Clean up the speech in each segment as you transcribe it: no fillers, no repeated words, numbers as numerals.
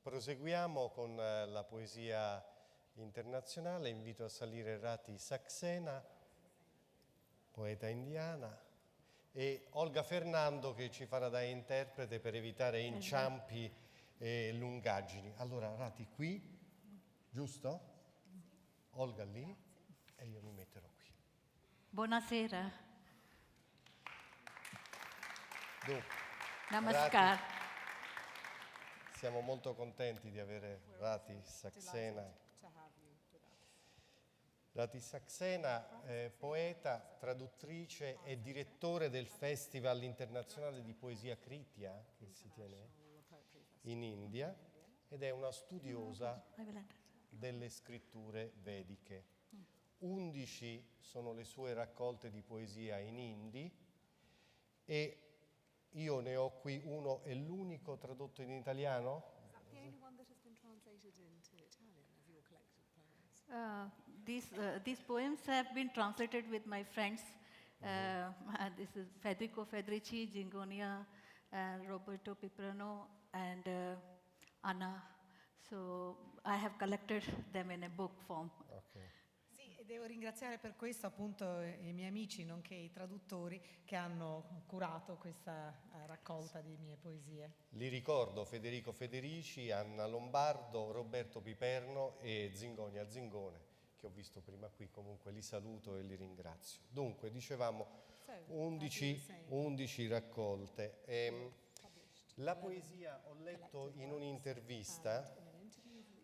Proseguiamo con la poesia internazionale. Invito a salire Rati Saxena, poeta indiana, e Olga Fernando che ci farà da interprete per evitare inciampi e lungaggini. Allora, Rati qui, giusto? Olga lì e io mi metterò qui. Buonasera. Dunque, Namaskar. Rati, siamo molto contenti di avere Rati Saxena. Rati Saxena, poeta, traduttrice e direttore del Festival internazionale di poesia Kritya, che si tiene in India, ed è una studiosa delle scritture vediche. 11 sono le sue raccolte di poesia in hindi e io ne ho qui uno, è l'unico tradotto in italiano? These poems have been translated with my friends. This is Federico Federici, Zingonia, Roberto Piperno, and Anna. So I have collected them in a book form. Okay. Sì, devo ringraziare per questo appunto i miei amici, nonché i traduttori che hanno curato questa raccolta di mie poesie. Li ricordo: Federico Federici, Anna Lombardo, Roberto Piperno e Zingonia Zingone, che ho visto prima qui. Comunque li saluto e li ringrazio. Dunque, dicevamo 11 raccolte. La poesia, ho letto in un'intervista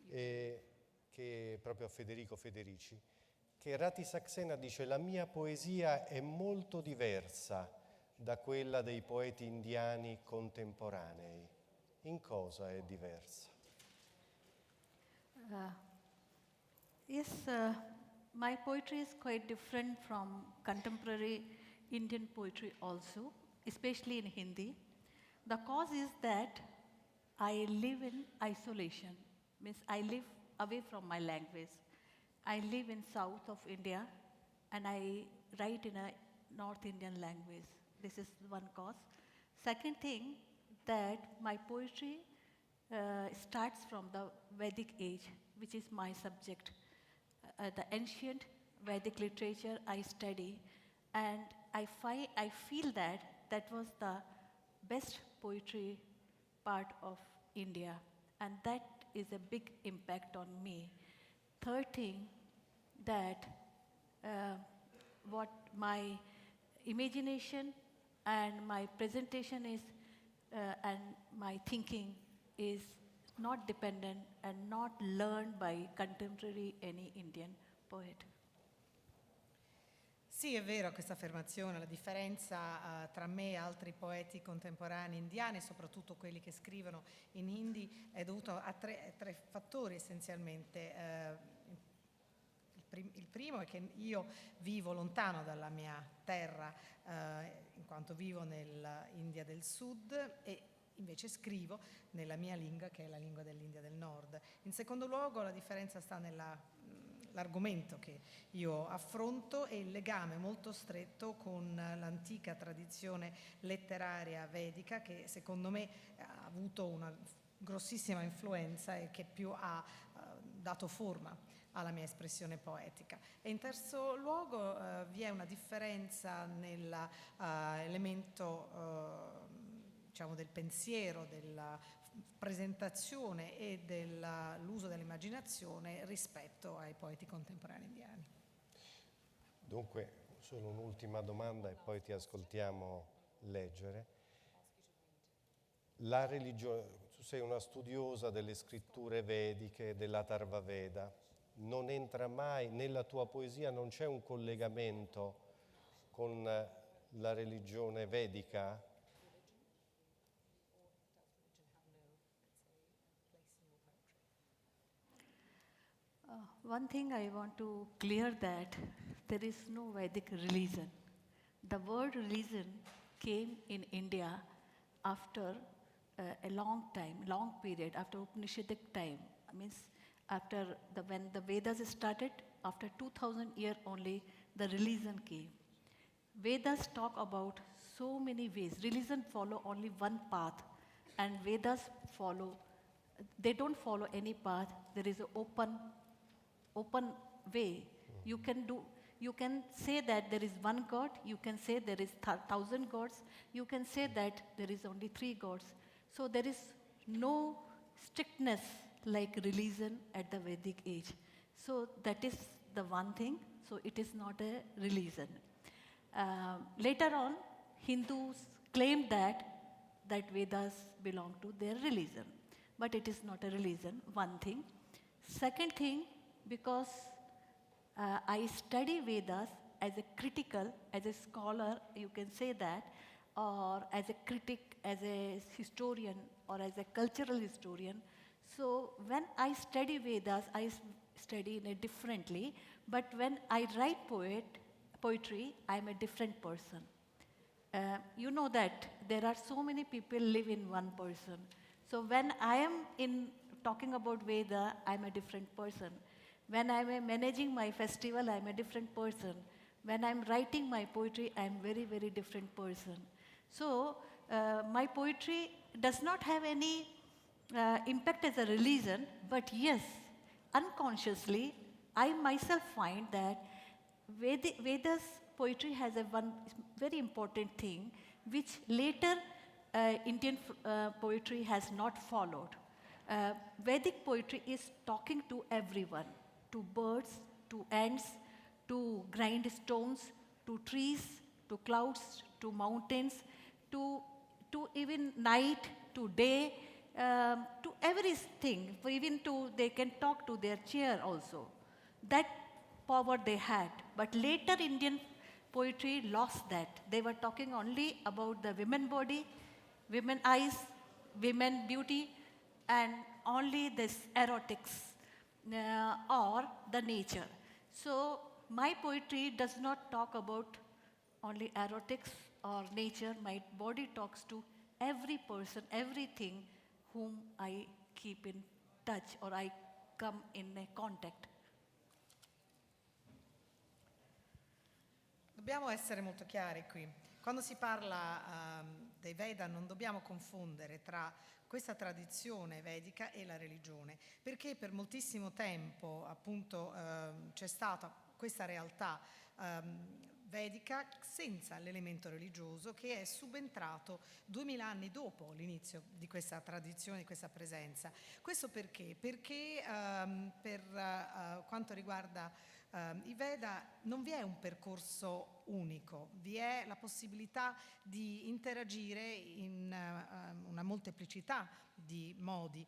che proprio a Federico Federici, che Rati Saxena dice: la mia poesia è molto diversa da quella dei poeti indiani contemporanei. In cosa è diversa? Yes, my poetry is quite different from contemporary Indian poetry also, especially in Hindi. The cause is that I live in isolation, means I live away from my language. I live in south of India and I write in a North Indian language. This is one cause. Second thing, that my poetry starts from the Vedic age, which is my subject. The ancient Vedic literature I study, and I feel that was the best poetry part of India, and that is a big impact on me. Third thing, that what my imagination and my presentation is and my thinking is not dependent and not learned by contemporary any Indian poet. Sì, è vero questa affermazione, la differenza tra me e altri poeti contemporanei indiani, soprattutto quelli che scrivono in hindi, è dovuta a tre fattori essenzialmente. Il primo è che io vivo lontano dalla mia terra, in quanto vivo nell'India del Sud, e invece scrivo nella mia lingua, che è la lingua dell'India del Nord. In secondo luogo, la differenza sta nell'argomento che io affronto e il legame molto stretto con l'antica tradizione letteraria vedica, che secondo me ha avuto una grossissima influenza e che più ha dato forma alla mia espressione poetica. E in terzo luogo vi è una differenza nell'elemento diciamo del pensiero, della presentazione e dell'uso dell'immaginazione rispetto ai poeti contemporanei indiani. Dunque, solo un'ultima domanda e poi ti ascoltiamo leggere. La religione, tu sei una studiosa delle scritture vediche, dell'Atharva Veda, non entra mai nella tua poesia, non c'è un collegamento con la religione vedica? One thing I want to clear that there is no Vedic religion. The word religion came in India after a long time, long period, after Upanishadic time. Means after when the Vedas started, after 2000 years only, the religion came. Vedas talk about so many ways. Religion follow only one path, and Vedas follow they don't follow any path. There is an open way. You can say that there is one God, you can say there is 1,000 gods, you can say that there is only 3 gods. So there is no strictness like religion at the Vedic age. So that is the one thing. So it is not a religion. Later on, Hindus claimed that Vedas belong to their religion. But it is not a religion, one thing. Second thing, because I study Vedas as a critical, as a scholar, you can say that, or as a critic, as a historian, or as a cultural historian. So when I study Vedas, I study in a differently. But when I write poetry, I am a different person. You know that there are so many people live in one person. So when I am talking about Veda, I am a different person. When I am managing my festival, I am a different person. When I am writing my poetry, I am very, very different person. So my poetry does not have any impact as a religion, but yes, unconsciously, I myself find that Vedas poetry has one very important thing, which later Indian poetry has not followed. Vedic poetry is talking to everyone, to birds, to ants, to grindstones, to trees, to clouds, to mountains, to even night, to day, to everything. Even they can talk to their chair also. That power they had. But later Indian poetry lost that. They were talking only about the women body, women eyes, women beauty, and only this erotics or the nature. So my poetry does not talk about only erotics or nature. My body talks to every person, everything whom I keep in touch or I come in a contact. Dobbiamo essere molto chiari qui. Quando si parla dei Veda non dobbiamo confondere tra questa tradizione vedica e la religione, perché per moltissimo tempo appunto c'è stata questa realtà vedica senza l'elemento religioso che è subentrato 2000 anni dopo l'inizio di questa tradizione, di questa presenza. Questo perché? Perché per quanto riguarda i Veda non vi è un percorso unico, vi è la possibilità di interagire in una molteplicità di modi,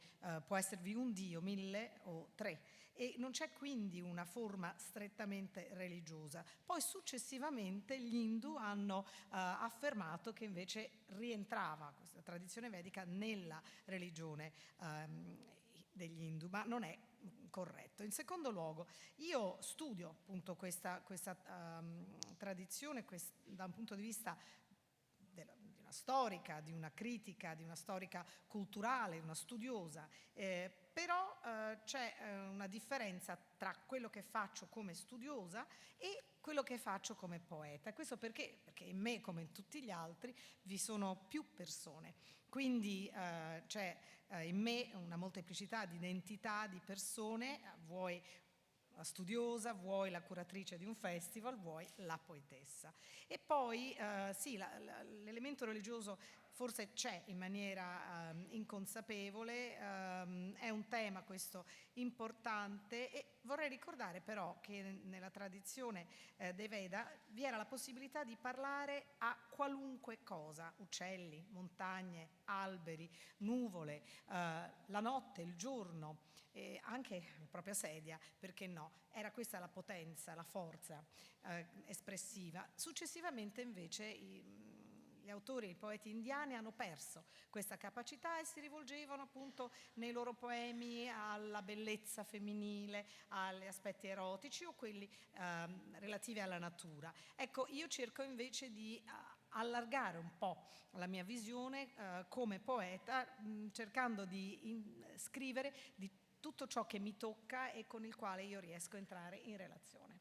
può esservi un Dio, 1000 o 3. E non c'è quindi una forma strettamente religiosa. Poi successivamente gli Hindu hanno affermato che invece rientrava questa tradizione vedica nella religione degli Hindu, ma non è corretto. In secondo luogo, io studio appunto questa tradizione da un punto di vista di una storica, di una critica, di una storica culturale, una studiosa, però c'è una differenza tra quello che faccio come studiosa e quello che faccio come poeta. Questo perché? Perché in me, come in tutti gli altri, vi sono più persone. Quindi c'è in me una molteplicità di identità, di persone, vuoi la studiosa, vuoi la curatrice di un festival, vuoi la poetessa. E poi sì, l'elemento religioso forse c'è in maniera inconsapevole, è un tema questo importante e vorrei ricordare però che nella tradizione dei Veda vi era la possibilità di parlare a qualunque cosa, uccelli, montagne, alberi, nuvole, la notte, il giorno, anche la propria sedia, perché no? Era questa la potenza, la forza espressiva. Successivamente invece gli autori, i poeti indiani hanno perso questa capacità e si rivolgevano appunto nei loro poemi alla bellezza femminile, agli aspetti erotici o quelli relativi alla natura. Ecco, io cerco invece di allargare un po' la mia visione come poeta, cercando di scrivere di tutto ciò che mi tocca e con il quale io riesco a entrare in relazione.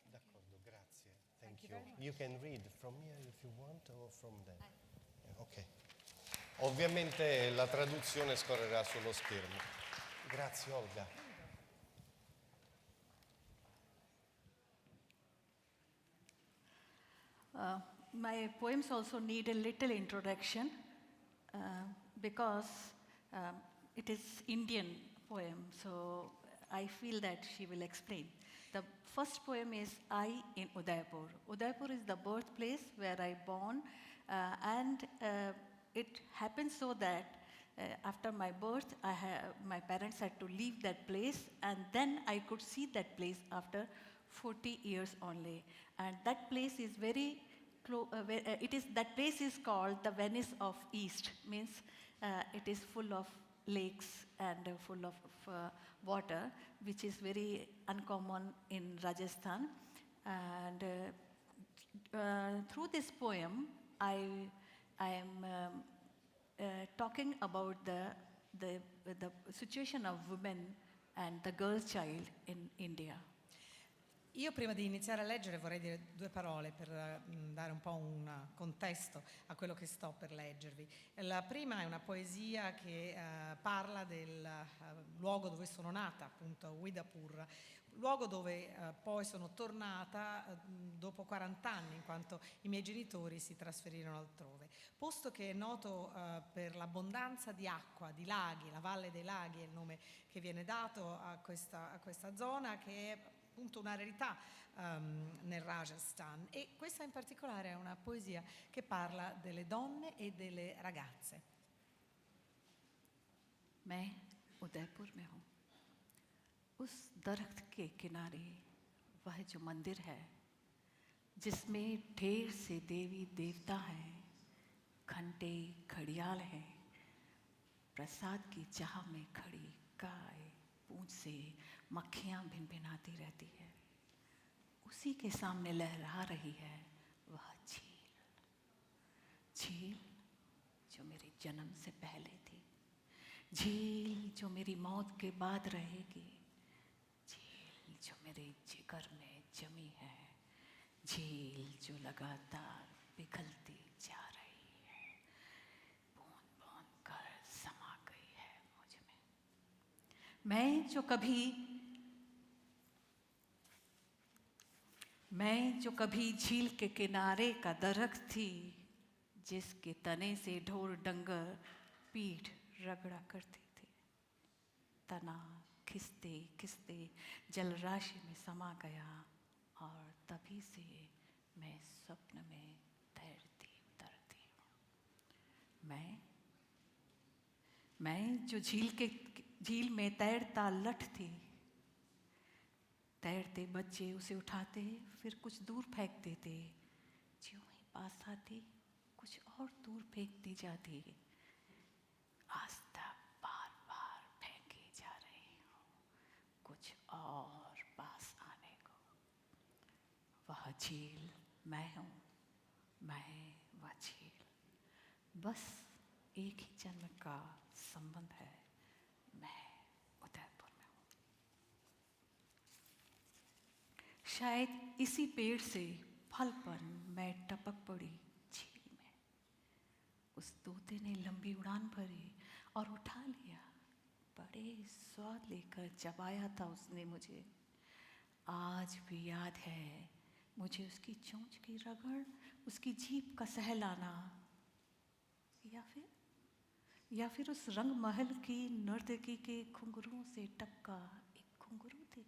D'accordo, grazie. Thank you. You can read from here if you want or from there. Okay. Ovviamente la traduzione scorrerà sullo schermo. Grazie Olga. My poems also need a little introduction because it is Indian poem, so I feel that she will explain. The first poem is I in Udaipur. Udaipur is the birthplace where I born, and it happened so that after my birth, my parents had to leave that place, and then I could see that place after 40 years only. And that place is very that place is called the Venice of East, means it is full of lakes and full of water, which is very uncommon in Rajasthan. And through this poem, I am talking about the situation of women and the girl child in India. Io prima di iniziare a leggere vorrei dire due parole per dare un po' un contesto a quello che sto per leggervi. La prima è una poesia che parla del luogo dove sono nata, appunto Udaipur, luogo dove poi sono tornata dopo 40 anni, in quanto i miei genitori si trasferirono altrove. Posto che è noto per l'abbondanza di acqua, di laghi, la Valle dei Laghi è il nome che viene dato a questa zona, che è appunto una rarità nel Rajasthan, e questa in particolare è una poesia che parla delle donne e delle ragazze. मैं उदयपुर में हूँ, उस दरख्त के किनारे वह जो मंदिर है जिसमें ढेर से देवी देवता हैं, घंटे घड़ियाल हैं, प्रसाद की चाह में खड़ी गाय पूंछ से मक्खियाँ भिनभिनाती रहती है, उसी के सामने लहरा रही है वह झील जो मेरे जन्म से पहले थी, झील जो मेरी मौत के बाद रहेगी, झील जो मेरे जिगर में जमी है, झील जो लगातार पिघलती जा रही है, बूंद बूंद कर समा गई है मुझ में। मैं जो कभी झील के किनारे का दरख्त थी, जिसके तने से ढोर डंगर पीठ रगड़ा करते थे, तना खिसते खिसते जलराशि में समा गया और तभी से मैं स्वप्न में तैरती उतरती हूँ। मैं जो झील में तैरता लठ थी, तैरते बच्चे उसे उठाते फिर कुछ दूर फेंक देते, ज्यों ही पास आती कुछ और दूर फेंकती जाती, आज तक बार बार फेंकी जा रही हूँ कुछ और पास आने को। वह झील मैं हूँ, मैं वह झील, बस एक ही जन्म का संबंध है, मैं उदयपुर में हूँ। शायद इसी पेड़ से फल पर मैं टपक पड़ी झील में, उस तोते ने लंबी उड़ान भरी और उठा लिया, बड़े स्वाद लेकर चबाया था उसने मुझे। आज भी याद है मुझे उसकी चोंच की रगड़, उसकी जीभ का सहलाना, या फिर उस रंग महल की नर्तकी के घुंघरुओं से टपका एक घुंघरू थी।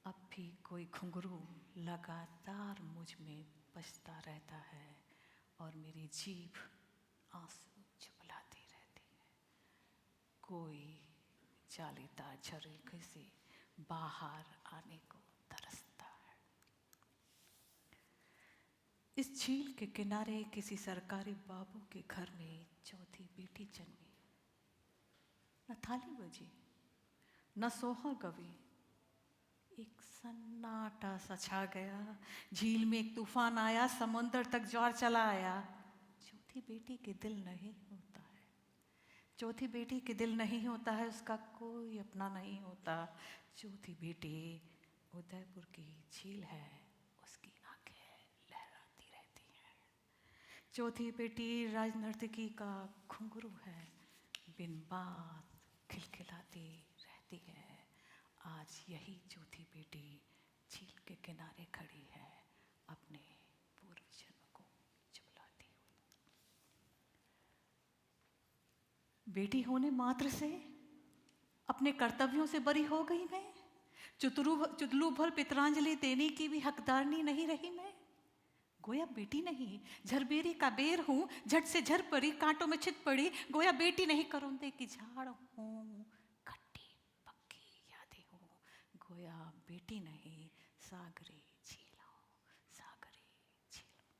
अब भी कोई घुंघरू लगातार मुझ में बजता रहता है और मेरी जीभ आंसू चुपलाती रहती है। कोई जालीदार झरोखे से बाहर आने को तरसता है। इस झील के किनारे किसी सरकारी बाबू के घर में चौथी बेटी जन्मी। न थाली बजी, न सोहर गवी, एक सन्नाटा सा छा गया। झील में एक तूफान आया, समुंदर तक ज्वार चला आया। चौथी बेटी के दिल नहीं होता है, चौथी बेटी के दिल नहीं होता है, उसका कोई अपना नहीं होता। चौथी बेटी उदयपुर की झील है, उसकी आंखें लहराती रहती हैं। चौथी बेटी राजनर्तकी का घुंघरू है, बिन बात खिलखिलाती रहती है। आज यही चौथी बेटी झील के किनारे खड़ी है, अपने पूर्व जन्म को चुगलाती हुई। बेटी होने मात्र से अपने कर्तव्यों से बरी हो गई मैं। चुदलू भर पितरांजलि देने की भी हकदारनी नहीं रही मैं। गोया बेटी नहीं, झरबेरी का बेर हूँ, झट से झर पड़ी, कांटों में छित पड़ी। गोया बेटी नहीं, करौंदे की झाड़ हूँ, खट्टी पक्की यादें हूँ। गोया बेटी नहीं, सागरी झील हूँ, सागरी झील हूँ।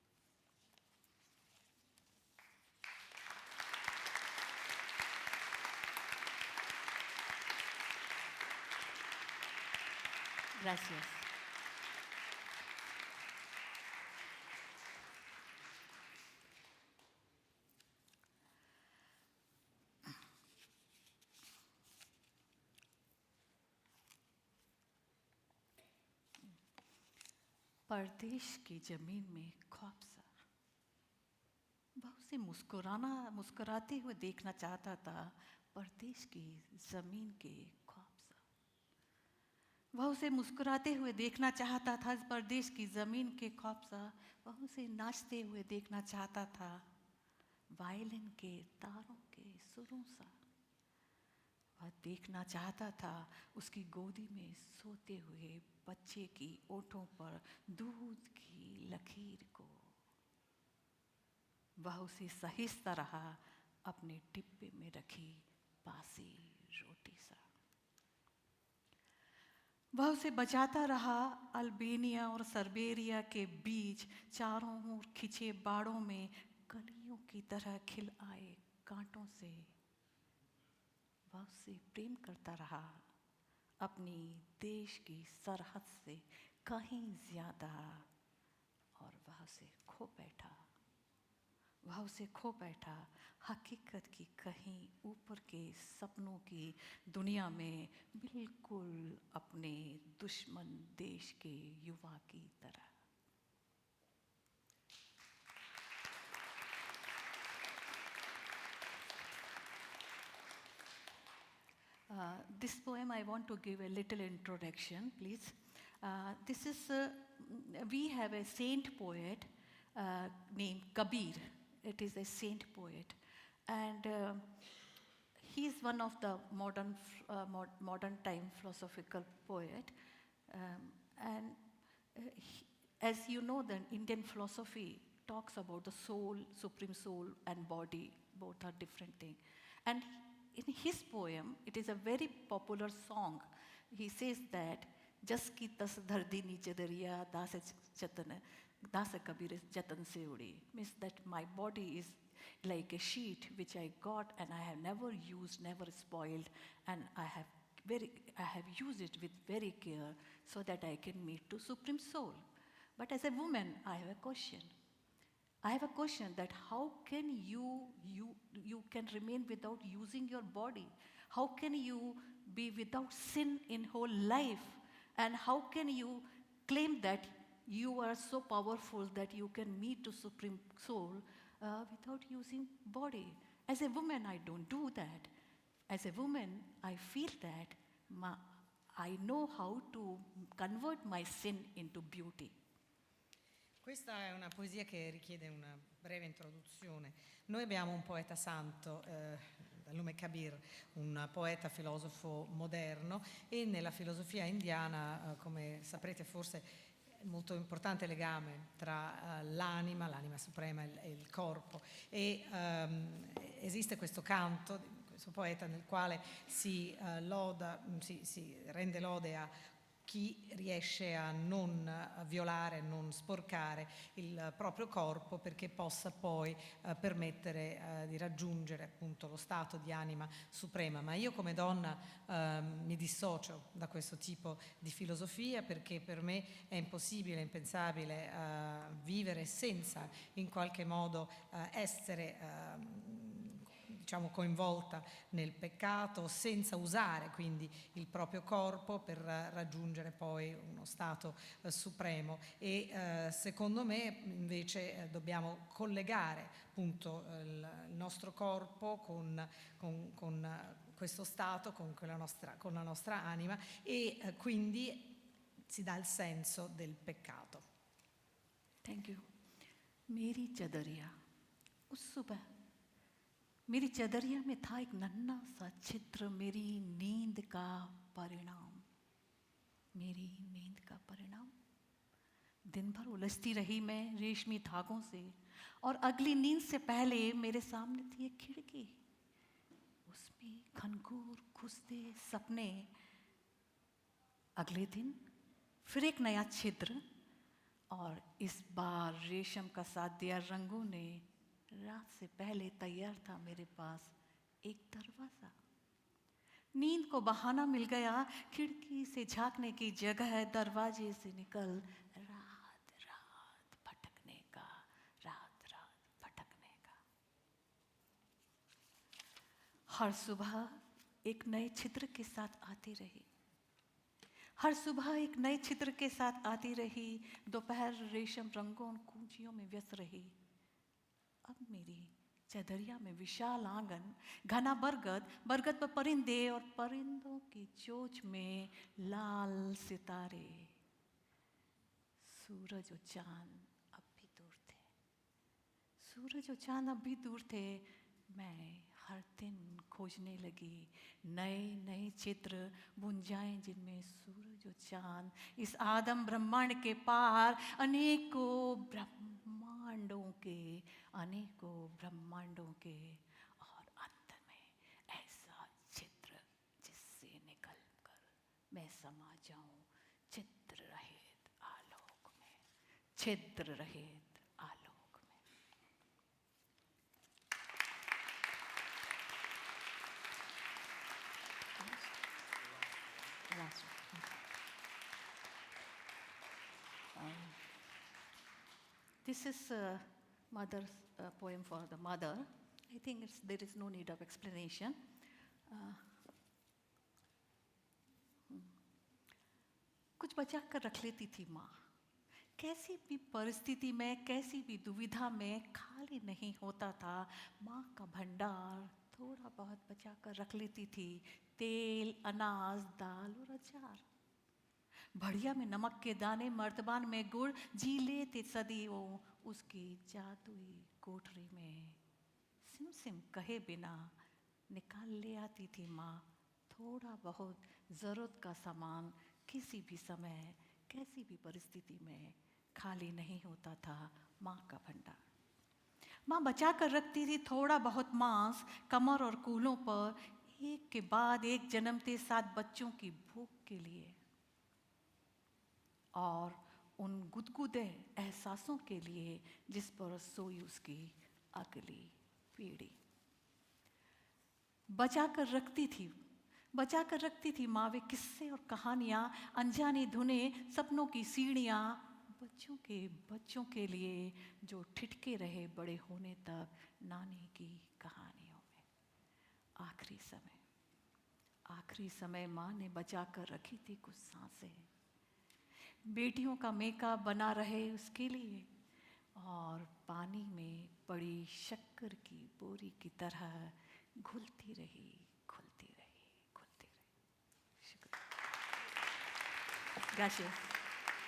Gracias. परदेश की जमीन में ख्वाब सा, बहुत से मुस्कुराते हुए देखना चाहता था। परदेश की जमीन के ख्वाब सा, बहुत से मुस्कुराते हुए देखना चाहता था। परदेश की जमीन के ख्वाब सा, बहुत से नाचते हुए देखना चाहता था। वायलिन के तारों के सुरों सा, वह देखना चाहता था उसकी गोदी में सोते हुए बच्चे की ओठों पर दूध की लकीर को। वह उसे सहिस्ता रहा अपने डिब्बे में रखी बासी रोटी सा। वह उसे बचाता रहा अल्बेनिया और सर्बेरिया के बीच चारों ओर खिंचे बाड़ों में कलियों की तरह खिल आए कांटों से। वह उससे प्रेम करता रहा अपनी देश की सरहद से कहीं ज्यादा, और वह उसे खो बैठा। वह उसे खो बैठा हकीकत की कहीं ऊपर के सपनों की दुनिया में, बिल्कुल अपने दुश्मन देश के युवा की तरह। This poem I want to give a little introduction, please. We have a saint poet named Kabir. It is a saint poet, and he is one of the modern time philosophical poet. As you know, the Indian philosophy talks about the soul, supreme soul, and body. Both are different things. And in his poem, it is a very popular song. He says that, "Jas ki tas dhardi niche dariya, das kabir jatan se udi." Means that my body is like a sheet which I got and I have never used, never spoiled, and I have used it with very care so that I can meet to Supreme Soul. But as a woman, I have a question. I have a question that how can you can remain without using your body? How can you be without sin in whole life? And how can you claim that you are so powerful that you can meet to Supreme Soul without using body? As a woman, I don't do that. As a woman, I feel that I know how to convert my sin into beauty. Questa è una poesia che richiede una breve introduzione. Noi abbiamo un poeta santo, dal nome Kabir, un poeta filosofo moderno, e nella filosofia indiana, come saprete forse, è molto importante il legame tra l'anima suprema e il corpo. E esiste questo canto di questo poeta nel quale si rende lode a chi riesce a non violare, non sporcare il proprio corpo, perché possa poi permettere di raggiungere appunto lo stato di anima suprema. Ma io come donna mi dissocio da questo tipo di filosofia, perché per me è impossibile, impensabile vivere senza in qualche modo essere diciamo coinvolta nel peccato senza usare quindi il proprio corpo per raggiungere poi uno stato supremo. E secondo me invece dobbiamo collegare appunto il nostro corpo con questo stato, con la nostra anima, e quindi si dà il senso del peccato. Thank you. मेरी चदरिया, उस सुबह मेरी चदरिया में था एक नन्हा सा चित्र, मेरी नींद का परिणाम, मेरी नींद का परिणाम। दिन भर उलझती रही मैं रेशमी धागों से, और अगली नींद से पहले मेरे सामने थी एक खिड़की, उसमें घनघोर घुसते सपने। अगले दिन फिर एक नया छिद्र, और इस बार रेशम का सादिया रंगों ने रात से पहले तैयार था मेरे पास एक दरवाज़ा। नींद को बहाना मिल गया खिड़की से झांकने की जगह दरवाजे से निकल रात रात भटकने का, रात रात भटकने का। हर सुबह एक नए छिद्र के साथ आती रही, हर सुबह एक नए चित्र के साथ आती रही। दोपहर रेशम रंगों और कूंजियों में व्यस्त रही। अब मेरी चदरिया में विशाल आंगन, घना बरगद, बरगद पर परिंदे, और परिंदों की चोंच में लाल सितारे। सूरज और चांद अब भी दूर थे, सूरज और चांद अब भी दूर थे। मैं हर दिन खोजने लगी नए नए चित्र बुन जाएं जिनमें सूरज और चांद इस आदम ब्रह्मांड के पार अनेकों ब्रह्मांडों के, और अंत में ऐसा चित्र जिससे निकल कर मैं समा जाऊं चित्र रहित आलोक में, चित्र रहित आलोक में। Last one. This is mother's poem for the mother. I think there is no need of explanation. कुछ बचा कर रख लेती थी माँ, कैसी भी परिस्थिति में, कैसी भी दुविधा में खाली नहीं होता था माँ का भंडार। थोड़ा बहुत बचा कर रख लेती थी, तेल, अनाज, दाल और अचार। बढ़िया में नमक के दाने, मर्तबान में गुड़, जी लेते सदियों उसकी जादुई कोठरी में। सिम सिम कहे बिना निकाल ले आती थी माँ थोड़ा बहुत ज़रूरत का सामान। किसी भी समय, कैसी भी परिस्थिति में खाली नहीं होता था माँ का भंडार। माँ बचा कर रखती थी थोड़ा बहुत मांस कमर और कूल्हों पर, एक के बाद एक जन्मते 7 बच्चों की भूख के लिए, और उन गुदगुदे एहसासों के लिए जिस पर सोई उसकी अगली पीढ़ी। बचा कर रखती थी माँ वे किस्से और कहानियाँ, अनजानी धुनें, सपनों की सीढ़ियाँ, बच्चों के लिए जो ठिठके रहे बड़े होने तक नानी की कहानियों में। आखिरी समय माँ ने बचा कर रखी थी कुछ सांसें, बेटियों का मेकअप बना रहे उसके लिए, और पानी में पड़ी शक्कर की बोरी की तरह घुलती रही। शुक्रिया। Gracias.